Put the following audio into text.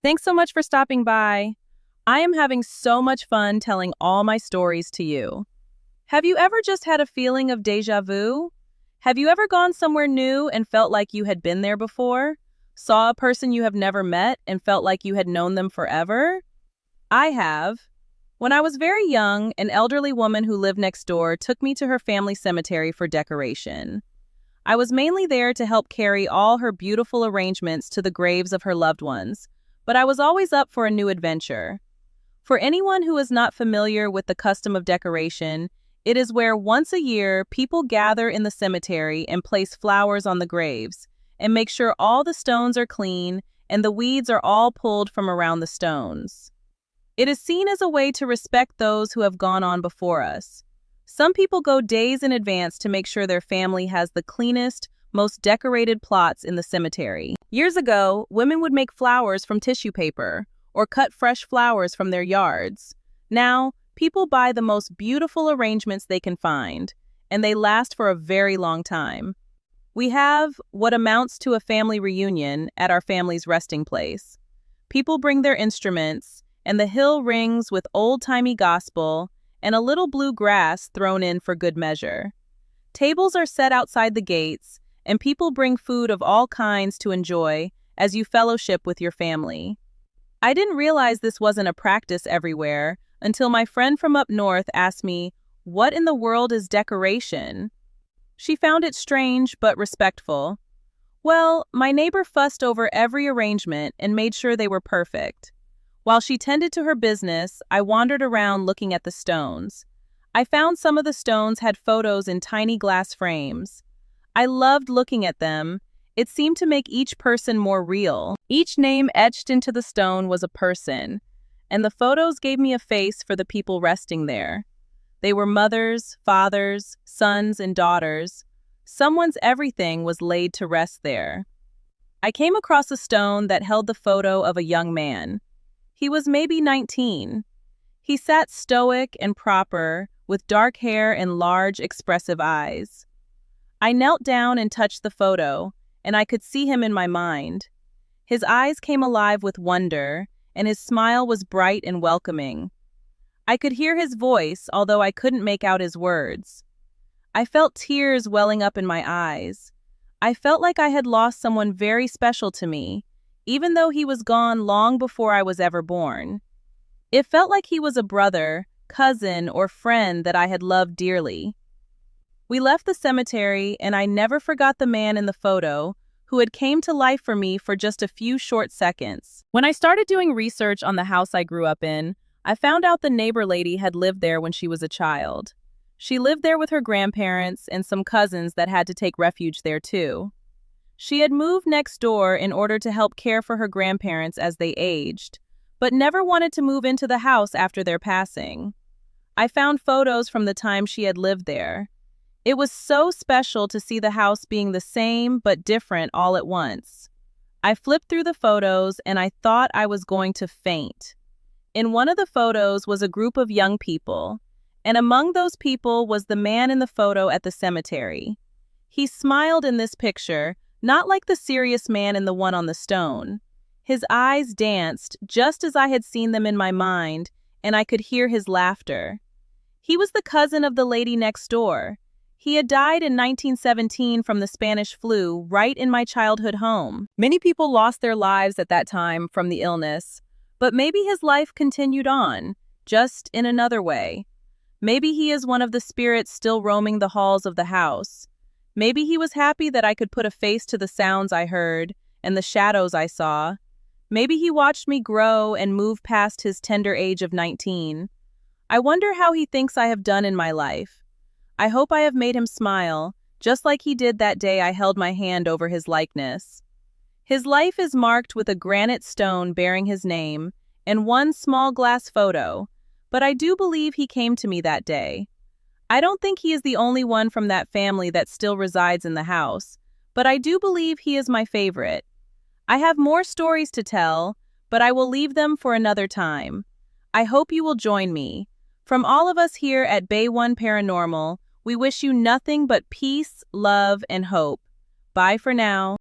Thanks so much for stopping by. I am having so much fun telling all my stories to you. Have you ever just had a feeling of déjà vu? Have you ever gone somewhere new and felt like you had been there before? Saw a person you have never met and felt like you had known them forever? I have. When I was very young, an elderly woman who lived next door took me to her family cemetery for decoration. I was mainly there to help carry all her beautiful arrangements to the graves of her loved ones, but I was always up for a new adventure. For anyone who is not familiar with the custom of decoration, it is where once a year people gather in the cemetery and place flowers on the graves and make sure all the stones are clean and the weeds are all pulled from around the stones. It is seen as a way to respect those who have gone on before us. Some people go days in advance to make sure their family has the cleanest, most decorated plots in the cemetery. Years ago, women would make flowers from tissue paper or cut fresh flowers from their yards. Now, people buy the most beautiful arrangements they can find, and they last for a very long time. We have what amounts to a family reunion at our family's resting place. People bring their instruments, and the hill rings with old-timey gospel and a little blue grass thrown in for good measure. Tables are set outside the gates, and people bring food of all kinds to enjoy as you fellowship with your family. I didn't realize this wasn't a practice everywhere until my friend from up north asked me, "What in the world is decoration?" She found it strange but respectful. Well, my neighbor fussed over every arrangement and made sure they were perfect. While she tended to her business, I wandered around looking at the stones. I found some of the stones had photos in tiny glass frames. I loved looking at them. It seemed to make each person more real. Each name etched into the stone was a person, and the photos gave me a face for the people resting there. They were mothers, fathers, sons, and daughters. Someone's everything was laid to rest there. I came across a stone that held the photo of a young man. He was maybe 19. He sat stoic and proper, with dark hair and large, expressive eyes. I knelt down and touched the photo, and I could see him in my mind. His eyes came alive with wonder, and his smile was bright and welcoming. I could hear his voice, although I couldn't make out his words. I felt tears welling up in my eyes. I felt like I had lost someone very special to me, even though he was gone long before I was ever born. It felt like he was a brother, cousin, or friend that I had loved dearly. We left the cemetery, and I never forgot the man in the photo who had came to life for me for just a few short seconds. When I started doing research on the house I grew up in, I found out the neighbor lady had lived there when she was a child. She lived there with her grandparents and some cousins that had to take refuge there too. She had moved next door in order to help care for her grandparents as they aged, but never wanted to move into the house after their passing. I found photos from the time she had lived there. It was so special to see the house being the same but different all at once. I flipped through the photos and I thought I was going to faint. In one of the photos was a group of young people, and among those people was the man in the photo at the cemetery. He smiled in this picture, not like the serious man in the one on the stone. His eyes danced just as I had seen them in my mind, and I could hear his laughter. He was the cousin of the lady next door. He had died in 1917 from the Spanish flu right in my childhood home. Many people lost their lives at that time from the illness, but maybe his life continued on, just in another way. Maybe he is one of the spirits still roaming the halls of the house. Maybe he was happy that I could put a face to the sounds I heard and the shadows I saw. Maybe he watched me grow and move past his tender age of 19. I wonder how he thinks I have done in my life. I hope I have made him smile, just like he did that day I held my hand over his likeness. His life is marked with a granite stone bearing his name and one small glass photo, but I do believe he came to me that day. I don't think he is the only one from that family that still resides in the house, but I do believe he is my favorite. I have more stories to tell, but I will leave them for another time. I hope you will join me. From all of us here at Bay One Paranormal, we wish you nothing but peace, love, and hope. Bye for now.